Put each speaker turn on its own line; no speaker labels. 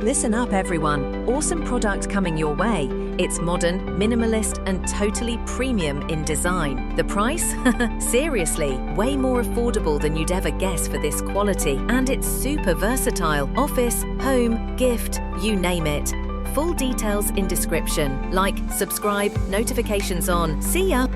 Listen up everyone, awesome product coming your way. It's modern, minimalist and totally premium in design. The price? Seriously, way more affordable than you'd ever guess for this quality. And it's super versatile. Office, home, gift, you name it. Full details in description. Like, subscribe, notifications on. See ya!